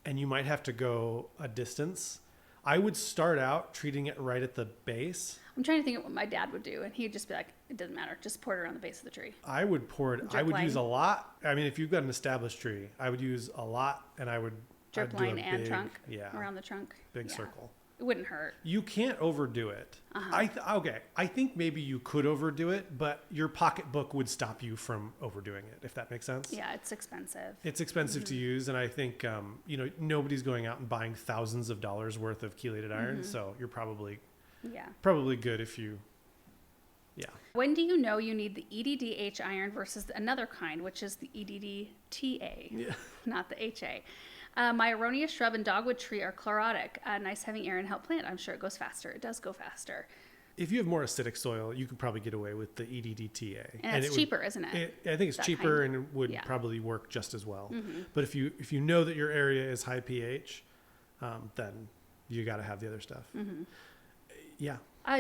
and you might have to go a distance. I would start out treating it right at the base. I'm trying to think of what my dad would do, and he'd just be like, it doesn't matter. Just pour it around the base of the tree. I would pour it. I would use a lot. I mean, if you've got an established tree, I would use a lot, and I would drip line and trunk around the trunk. Big circle. It wouldn't hurt. You can't overdo it. Okay, I think maybe you could overdo it, but your pocketbook would stop you from overdoing it, if that makes sense. Yeah, it's expensive. It's expensive to use, and I think nobody's going out and buying thousands of dollars worth of chelated iron, so you're probably good if you. Yeah. When do you know you need the EDDH iron versus another kind, which is the EDDTA, not the HA? My aronia shrub and dogwood tree are chlorotic. Nice having air and help plant. I'm sure it goes faster. It does go faster. If you have more acidic soil, you can probably get away with the EDDTA. And it's cheaper, isn't it? I think it's cheaper and it would probably work just as well. But if you know that your area is high pH, then you got to have the other stuff. Yeah.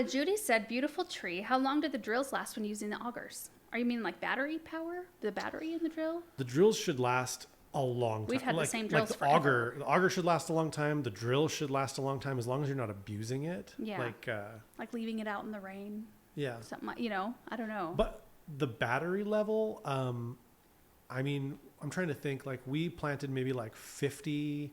Judy said, beautiful tree. How long do the drills last when using the augers? Are you mean like battery power? The battery in the drill? The drills should last a long time. We've had the same drills like forever. The auger should last a long time. The drill should last a long time as long as you're not abusing it. Yeah. Like leaving it out in the rain. Yeah. Something like, I don't know. But the battery level, I mean, I'm trying to think, like we planted maybe like 50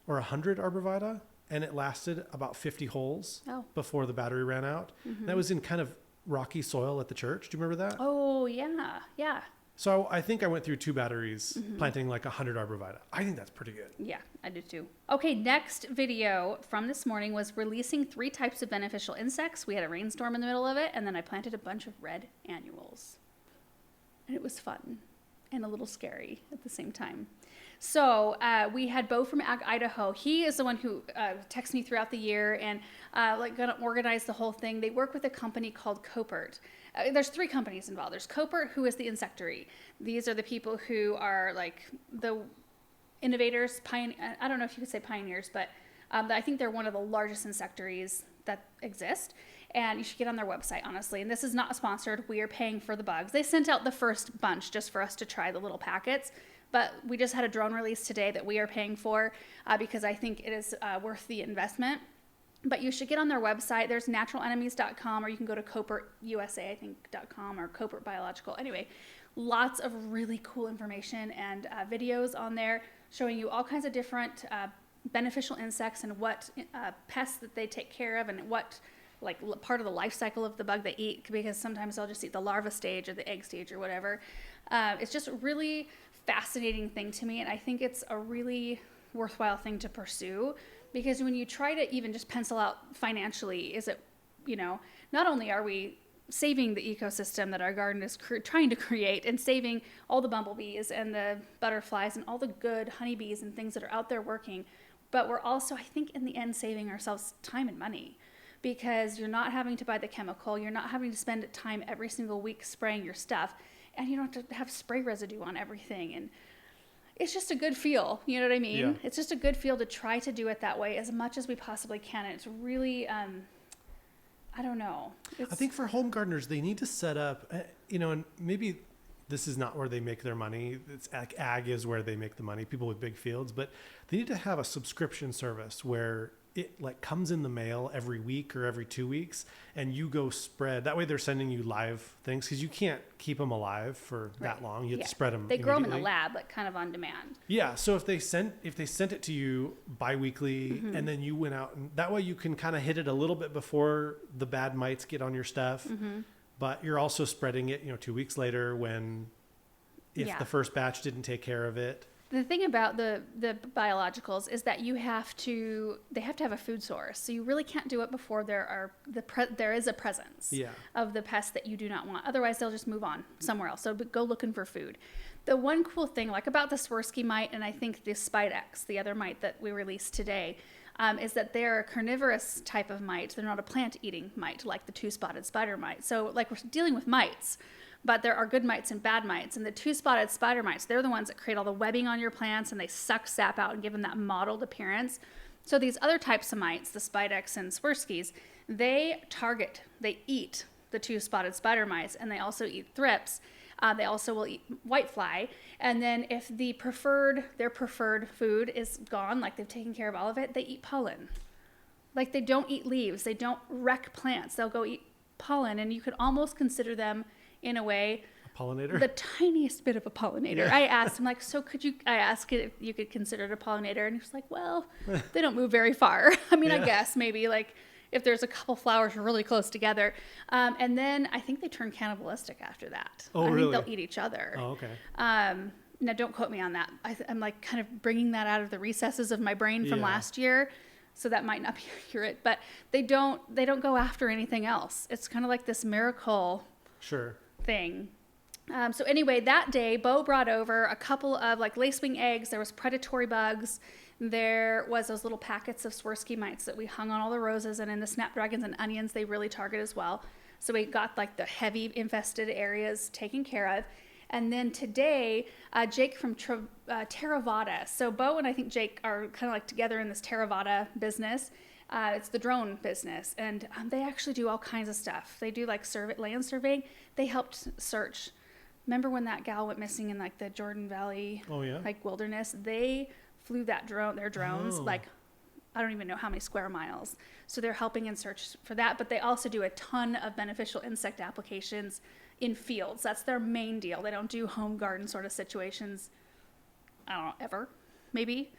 or 100 arborvitae, and it lasted about 50 holes before the battery ran out. That was in kind of rocky soil at the church. Do you remember that? Oh, yeah. Yeah. So I think I went through 2 batteries planting like 100 arborvitae. I think that's pretty good. Yeah, I do too. Okay, next video from this morning was releasing 3 types of beneficial insects. We had a rainstorm in the middle of it, and then I planted a bunch of red annuals. And it was fun and a little scary at the same time. So we had Bo from Idaho. He is the one who texts me throughout the year and gonna organize the whole thing. They work with a company called Copert. There's 3 companies involved. There's Copert, who is the insectary. These are the people who are like the innovators, I don't know if you could say pioneers, but I think they're one of the largest insectaries that exist. And you should get on their website, honestly. And this is not sponsored. We are paying for the bugs. They sent out the first bunch just for us to try the little packets. But we just had a drone release today that we are paying for because I think it is worth the investment. But you should get on their website. There's naturalenemies.com, or you can go to CopertUSA, I think, .com, or Copert Biological. Anyway, lots of really cool information and videos on there showing you all kinds of different beneficial insects and what pests that they take care of and what part of the life cycle of the bug they eat, because sometimes they'll just eat the larva stage or the egg stage or whatever. It's just a really fascinating thing to me, and I think it's a really worthwhile thing to pursue, because when you try to even just pencil out financially, not only are we saving the ecosystem that our garden is trying to create and saving all the bumblebees and the butterflies and all the good honeybees and things that are out there working, but we're also, I think, in the end, saving ourselves time and money, because you're not having to buy the chemical, you're not having to spend time every single week spraying your stuff, and you don't have to have spray residue on everything. And it's just a good feel, you know what I mean? Yeah. It's just a good feel to try to do it that way as much as we possibly can. And it's really, I don't know. I think for home gardeners, they need to set up, and maybe this is not where they make their money. It's ag is where they make the money, people with big fields, but they need to have a subscription service where it comes in the mail every week or every 2 weeks, and you go spread. That way they're sending you live things, because you can't keep them alive for that long. You have to spread them. They grow them in the lab, kind of on demand. Yeah. So if they sent it to you bi-weekly, and then you went out, and that way you can kind of hit it a little bit before the bad mites get on your stuff, but you're also spreading it, 2 weeks later if the first batch didn't take care of it. The thing about the biologicals is that they have to have a food source. So you really can't do it before there is a presence of the pests that you do not want. Otherwise, they'll just move on somewhere else. So go looking for food. The one cool thing about the Swirsky mite, and I think the Spidex, the other mite that we released today, is that they're a carnivorous type of mite. They're not a plant-eating mite like the two-spotted spider mite. So like we're dealing with mites, but there are good mites and bad mites. And the two-spotted spider mites, they're the ones that create all the webbing on your plants, and they suck sap out and give them that mottled appearance. So these other types of mites, the Spidex and Swirsky's, they eat the two-spotted spider mites, and they also eat thrips. They also will eat whitefly. And then if their preferred food is gone, like they've taken care of all of it, they eat pollen. Like they don't eat leaves. They don't wreck plants. They'll go eat pollen. And you could almost consider them, in a way, a pollinator? The tiniest bit of a pollinator. Yeah. I asked him, like, so I asked if you could consider it a pollinator. And he was like, well, they don't move very far. I mean, I guess maybe like if there's a couple flowers really close together. And then I think they turn cannibalistic after that. Oh, I really? think they'll eat each other. Oh, okay. Now, don't quote me on that. I'm like kind of bringing that out of the recesses of my brain from last year. So that might not be accurate, but they don't go after anything else. It's kind of like this miracle thing. So anyway, that day, Bo brought over a couple of like lacewing eggs. There was predatory bugs. There was those little packets of Swirsky mites that we hung on all the roses, and in the snapdragons and onions, they really target as well. So we got like the heavy infested areas taken care of. And then today, Jake from Theravada. So Bo and I think Jake are kind of like together in this Theravada business. It's the drone business, and they actually do all kinds of stuff. They do like land surveying. They helped search. Remember when that gal went missing in like the Jordan Valley, like wilderness? They flew their drones, like I don't even know how many square miles. So they're helping in search for that, but they also do a ton of beneficial insect applications in fields. That's their main deal. They don't do home garden sort of situations, I don't know, ever, maybe.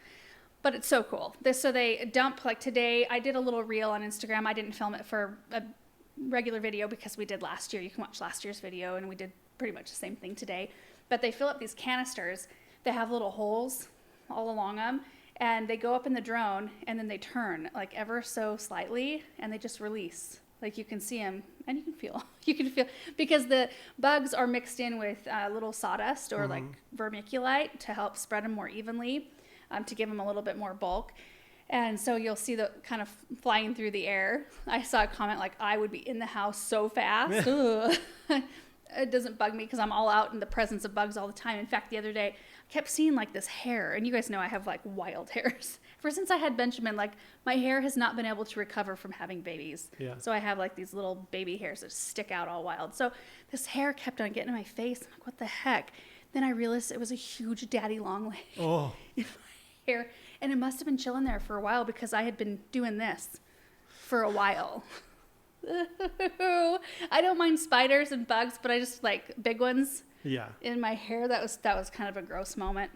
But it's so cool. So they dump, like today, I did a little reel on Instagram. I didn't film it for a regular video because we did last year. You can watch last year's video, and we did pretty much the same thing today. But they fill up these canisters. They have little holes all along them, and they go up in the drone, and then they turn like ever so slightly, and they just release. Like you can see them, and you can feel, because the bugs are mixed in with little sawdust or like vermiculite to help spread them more evenly, to give them a little bit more bulk. And so you'll see the kind of flying through the air. I saw a comment like, I would be in the house so fast. It doesn't bug me because I'm all out in the presence of bugs all the time. In fact, the other day, I kept seeing like this hair, and you guys know I have like wild hairs. Ever since I had Benjamin, like my hair has not been able to recover from having babies. Yeah. So I have like these little baby hairs that stick out all wild. So this hair kept on getting in my face. I'm like, what the heck? Then I realized it was a huge daddy long leg in my hair. And it must have been chilling there for a while because I had been doing this for a while. I don't mind spiders and bugs, but I just like big ones in my hair. That was kind of a gross moment.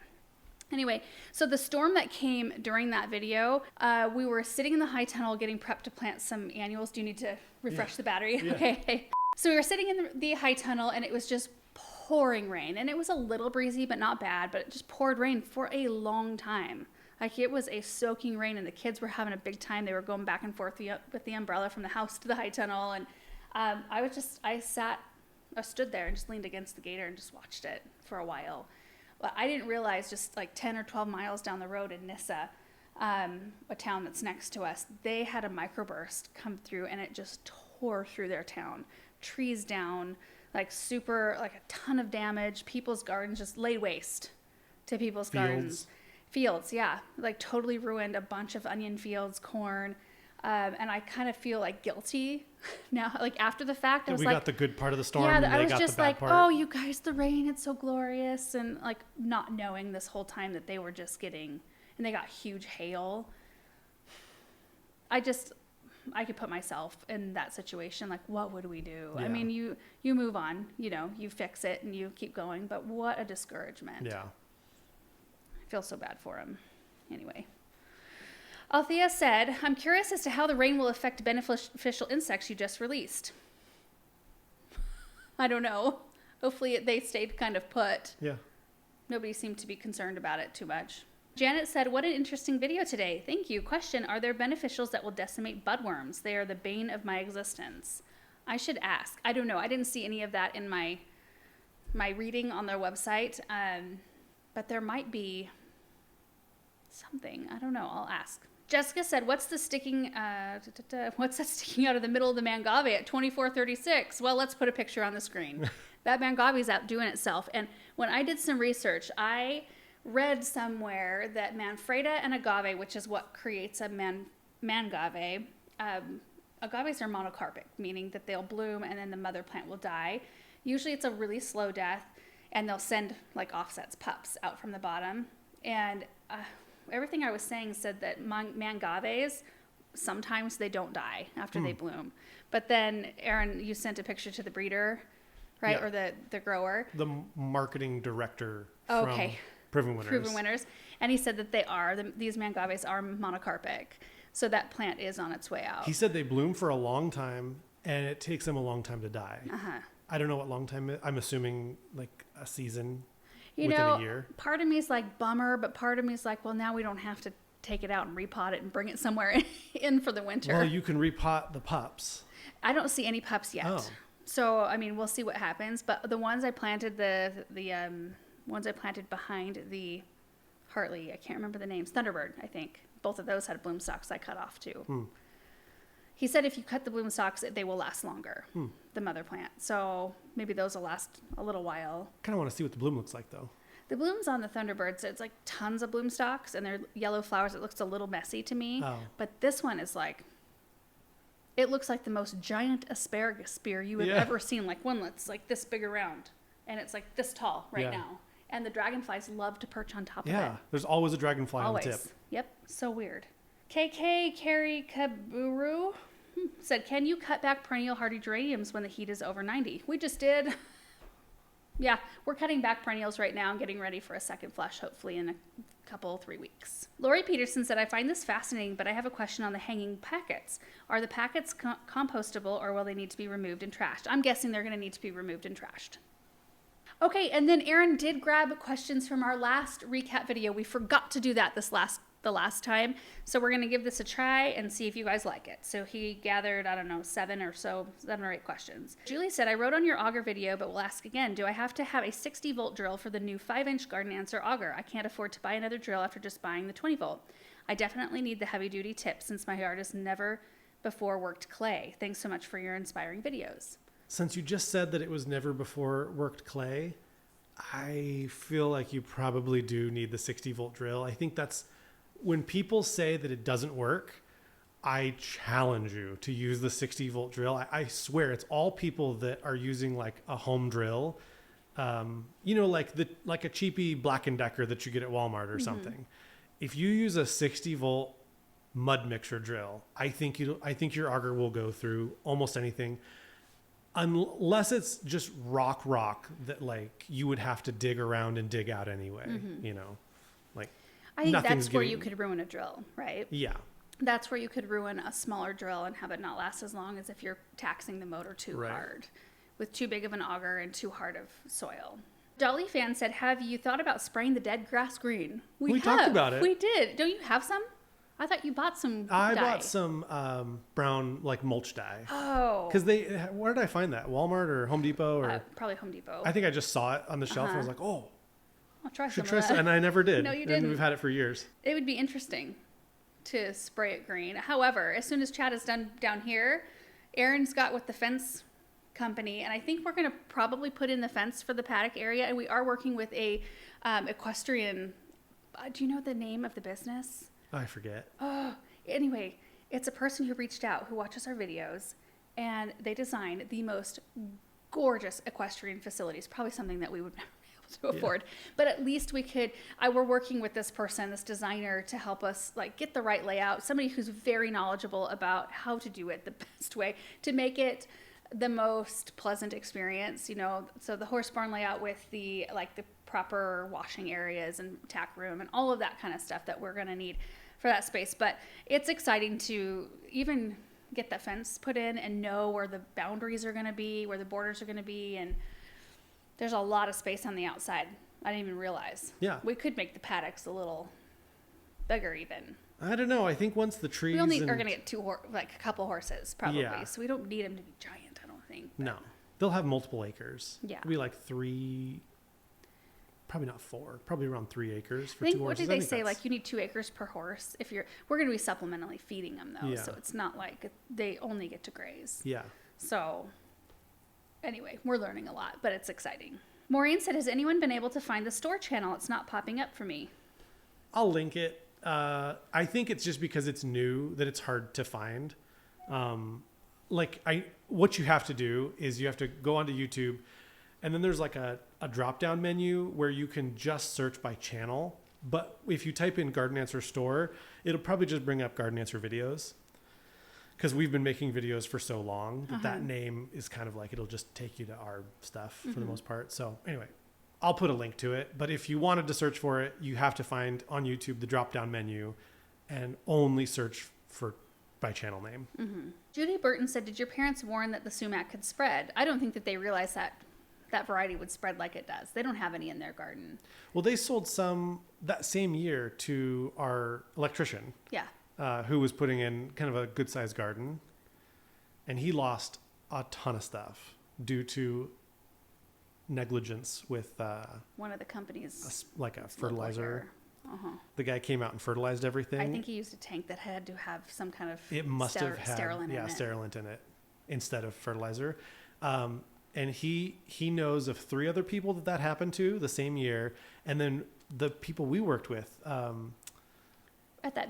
Anyway, so the storm that came during that video, we were sitting in the high tunnel getting prepped to plant some annuals. Do you need to refresh the battery? Yeah. Okay. So we were sitting in the high tunnel, and it was just pouring rain, and it was a little breezy, but not bad, but it just poured rain for a long time. Like it was a soaking rain, and the kids were having a big time. They were going back and forth with the umbrella from the house to the high tunnel. And I stood there and just leaned against the gator and just watched it for a while. But I didn't realize just like 10 or 12 miles down the road in Nissa, a town that's next to us, they had a microburst come through, and it just tore through their town. Trees down, like a ton of damage. People's gardens just laid waste to people's gardens. Fields, yeah, like totally ruined a bunch of onion fields, corn, and I kind of feel like guilty now. Like after the fact, I was like, we got the good part of the storm. Yeah, and I was got just the bad like, part. oh, you guys, the rain, it's so glorious, and like not knowing this whole time that they were just getting, and they got huge hail. I could put myself in that situation. Like, what would we do? Yeah. I mean, you move on, you fix it and you keep going. But what a discouragement. Yeah. I feel so bad for him. Anyway. Althea said, I'm curious as to how the rain will affect beneficial insects you just released. I don't know. Hopefully they stayed kind of put. Yeah. Nobody seemed to be concerned about it too much. Janet said, what an interesting video today. Thank you. Question, are there beneficials that will decimate budworms? They are the bane of my existence. I should ask. I don't know. I didn't see any of that in my reading on their website. But there might be something. I don't know. I'll ask. Jessica said, what's that sticking out of the middle of the mangave at 2436? Well, let's put a picture on the screen. That mangave is out doing itself. And when I did some research, I read somewhere that manfreda and agave, which is what creates a mangave, agaves are monocarpic, meaning that they'll bloom and then the mother plant will die. Usually it's a really slow death, and they'll send like offsets, pups out from the bottom. And everything I was saying said that mangaves, sometimes they don't die after they bloom. But then, Aaron, you sent a picture to the breeder, right? Yeah. Or the grower. The marketing director from Proven Winners. And he said that these mangaves are monocarpic. So that plant is on its way out. He said they bloom for a long time, and it takes them a long time to die. I don't know what long time. I'm assuming like a season. Within a year. Part of me is like bummer, but part of me is like, well, now we don't have to take it out and repot it and bring it somewhere in for the winter. Well, you can repot the pups. I don't see any pups yet. Oh. So, I mean, we'll see what happens. But the ones I planted, the ones I planted behind the Hartley, I can't remember the names, Thunderbird, I think. Both of those had bloom stalks I cut off too. He said if you cut the bloom stalks, they will last longer, the mother plant. So maybe those will last a little while. Kind of want to see what the bloom looks like, though. The blooms on the Thunderbirds, it's like tons of bloom stalks, and they're yellow flowers. It looks a little messy to me. Oh. But this one is like, it looks like the most giant asparagus spear you have ever seen. Like one that's like this big around, and it's like this tall now. And the dragonflies love to perch on top of it. Yeah, there's always a dragonfly on the tip. Yep, so weird. KK Carrie Kaburu said, can you cut back perennial hardy geraniums when the heat is over 90? We just did. Yeah, we're cutting back perennials right now and getting ready for a second flush, hopefully in a 3 weeks. Lori Peterson said, I find this fascinating, but I have a question on the hanging packets. Are the packets compostable, or will they need to be removed and trashed? I'm guessing they're going to need to be removed and trashed. Okay, and then Aaron did grab questions from our last recap video. We forgot to do that the last time. So we're going to give this a try and see if you guys like it. So he gathered, I don't know, 7 or 8 questions. Julie said, I wrote on your auger video, but will ask again, do I have to have a 60 volt drill for the new 5-inch Garden Answer auger? I can't afford to buy another drill after just buying the 20 volt. I definitely need the heavy duty tip since my yard has never before worked clay. Thanks so much for your inspiring videos. Since you just said that it was never before worked clay, I feel like you probably do need the 60 volt drill. I think that's when people say that it doesn't work, I challenge you to use the 60 volt drill. I swear it's all people that are using like a home drill, like a cheapy Black & Decker that you get at Walmart or something. If you use a 60 volt mud mixer drill, I think your auger will go through almost anything. Unless it's just rock that like you would have to dig around and dig out anyway, like I think that's where you could ruin a drill, right? Yeah. That's where you could ruin a smaller drill and have it not last as long as if you're taxing the motor too hard with too big of an auger and too hard of soil. Dolly Fan said, have you thought about spraying the dead grass green? We talked about it. We did. Don't you have some? I thought you bought some dye. I bought some brown like mulch dye. Oh. Because where did I find that? Walmart or Home Depot or probably Home Depot. I think I just saw it on the shelf and I was like, oh, I'll try some. And I never did. No, you didn't. And we've had it for years. It would be interesting to spray it green. However, as soon as Chad is done down here, Aaron's got with the fence company, and I think we're going to probably put in the fence for the paddock area. And we are working with a equestrian. Do you know the name of the business? I forget. Oh, anyway, it's a person who reached out who watches our videos, and they designed the most gorgeous equestrian facilities. Probably something that we would never be able to afford, but at least we could. We're working with this person, this designer, to help us like get the right layout. Somebody who's very knowledgeable about how to do it the best way to make it the most pleasant experience. So the horse barn layout with the proper washing areas and tack room and all of that kind of stuff that we're going to need for that space. But it's exciting to even get that fence put in and know where the boundaries are going to be, where the borders are going to be. And there's a lot of space on the outside. I didn't even realize. Yeah. We could make the paddocks a little bigger even. I don't know. I think once the trees... We only are going to get a couple horses probably. Yeah. So we don't need them to be giant, I don't think. No. They'll have multiple acres. Yeah. It'll be like 3... probably not 4, probably around 3 acres for I think, 2 what horses. did they say? Like you need 2 acres per horse if we're going to be supplementally feeding them though. Yeah. So it's not like they only get to graze. Yeah. So anyway, we're learning a lot, but it's exciting. Maureen said, has anyone been able to find the store channel? It's not popping up for me. I'll link it. I think it's just because it's new that it's hard to find. What you have to do is you have to go onto YouTube, and then there's like a drop down menu where you can just search by channel. But if you type in Garden Answer Store, it'll probably just bring up Garden Answer videos, because we've been making videos for so long that name is kind of like, it'll just take you to our stuff for the most part. So anyway, I'll put a link to it, but if you wanted to search for it, you have to find on YouTube the drop down menu and only search by channel name. Judy Burton said, did your parents warn that the sumac could spread? I don't think that they realized that variety would spread like it does. They don't have any in their garden. Well, they sold some that same year to our electrician. Yeah. Who was putting in kind of a good sized garden, and he lost a ton of stuff due to negligence with one of the companies, like a fertilizer. Uh-huh. The guy came out and fertilized everything. I think he used a tank that had to have some kind of sterilant in it instead of fertilizer. And he knows of 3 other people that happened to the same year, and then the people we worked with. I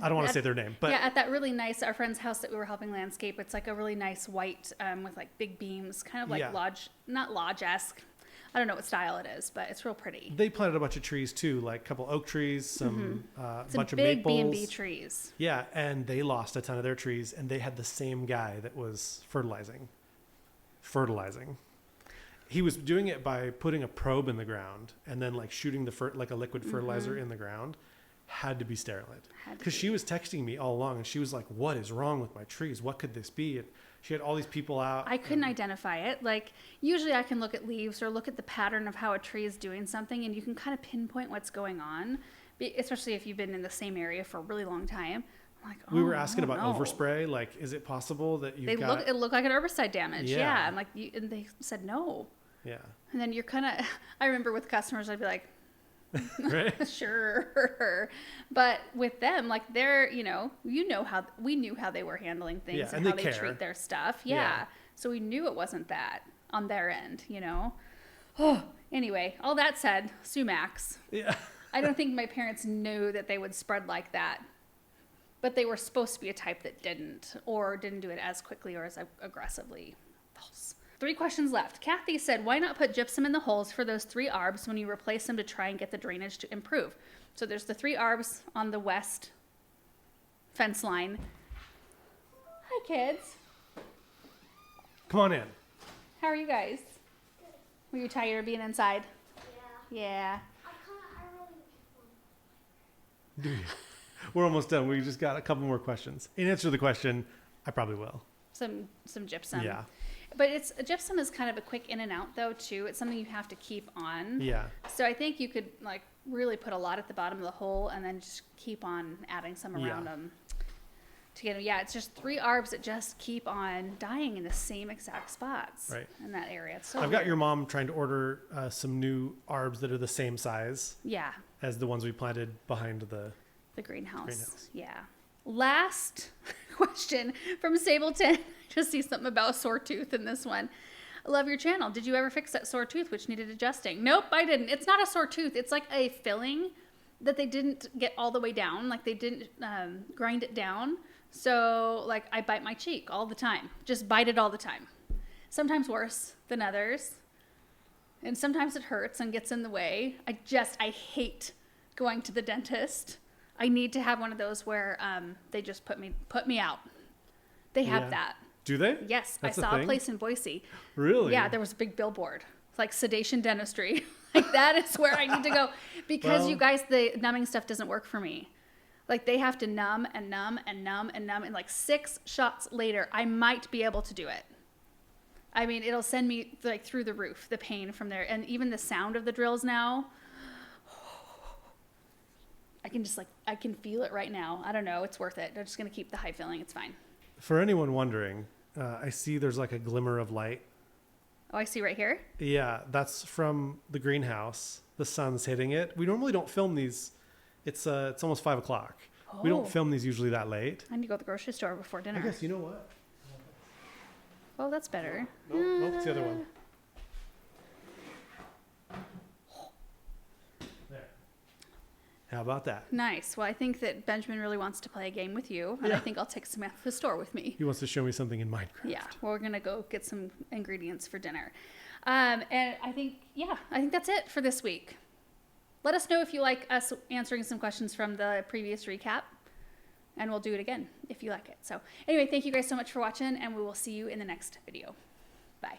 don't want to say their name, but at that really nice, our friend's house that we were helping landscape, it's like a really nice white with like big beams, kind of like not lodge-esque. I don't know what style it is, but it's real pretty. They planted a bunch of trees too, like a couple oak trees, some bunch of big maples. B&B trees. Yeah, and they lost a ton of their trees, and they had the same guy that was fertilizing. He was doing it by putting a probe in the ground and then like shooting like a liquid fertilizer in the ground. Had to be sterilant, because she was texting me all along and she was like, what is wrong with my trees? What could this be? And she had all these people out. I couldn't identify it. Like usually I can look at leaves or look at the pattern of how a tree is doing something, and you can kind of pinpoint what's going on, especially if you've been in the same area for a really long time. I'm like, we were asking about overspray. Like, is it possible that it looked like an herbicide damage. Yeah. I'm like, and they said no. Yeah. And then you're kind of, I remember with customers, I'd be like, right? Sure. But with them, like they're, how we knew how they were handling things and how they treat their stuff. Yeah. So we knew it wasn't that on their end, Oh, anyway, all that said, sumacs. Yeah. I don't think my parents knew that they would spread like that, but they were supposed to be a type that didn't do it as quickly or as aggressively. False. 3 questions left. Kathy said, why not put gypsum in the holes for those 3 arbs when you replace them to try and get the drainage to improve? So there's the 3 arbs on the west fence line. Hi, kids. Come on in. How are you guys? Were you tired of being inside? Yeah. Do you? We're almost done. We just got a couple more questions. In answer to the question, I probably will. Some gypsum. Yeah. But gypsum is kind of a quick in and out though too. It's something you have to keep on. Yeah. So I think you could like really put a lot at the bottom of the hole and then just keep on adding some around them to get them. Yeah, it's just 3 arbs that just keep on dying in the same exact spots in that area. It's so I've got your mom trying to order some new arbs that are the same size. Yeah. As the ones we planted behind the greenhouse. Yeah. Last question from Sableton. Just see something about a sore tooth in this one. I love your channel. Did you ever fix that sore tooth which needed adjusting? Nope, I didn't. It's not a sore tooth. It's like a filling that they didn't get all the way down. Like they didn't grind it down. So like I bite my cheek all the time. Just bite it all the time. Sometimes worse than others. And sometimes it hurts and gets in the way. I hate going to the dentist. I need to have one of those where they just put me out. They have that. Do they? Yes. I saw a place in Boise. Really? Yeah, there was a big billboard. It's like sedation dentistry. Like that is where I need to go. Because you guys, the numbing stuff doesn't work for me. Like they have to numb and numb and numb and numb. And like 6 shots later, I might be able to do it. I mean, it'll send me like through the roof, the pain from there. And even the sound of the drills now. I can feel it right now. I don't know. It's worth it. I'm just going to keep the high filling. It's fine. For anyone wondering, I see there's like a glimmer of light Oh, I see right here. Yeah, that's from the greenhouse. The sun's hitting it. We normally don't film these. It's almost 5 o'clock. Oh. We don't film these usually that late. I need to go to the grocery store before dinner. I guess, you know what? Oh, that's better. No, it's the other one. There. How about that? Nice. Well, I think that Benjamin really wants to play a game with you, and I think I'll take some out of the store with me. He wants to show me something in Minecraft. Yeah, we're going to go get some ingredients for dinner. And I think that's it for this week. Let us know if you like us answering some questions from the previous recap, and we'll do it again if you like it. So anyway, thank you guys so much for watching, and we will see you in the next video. Bye.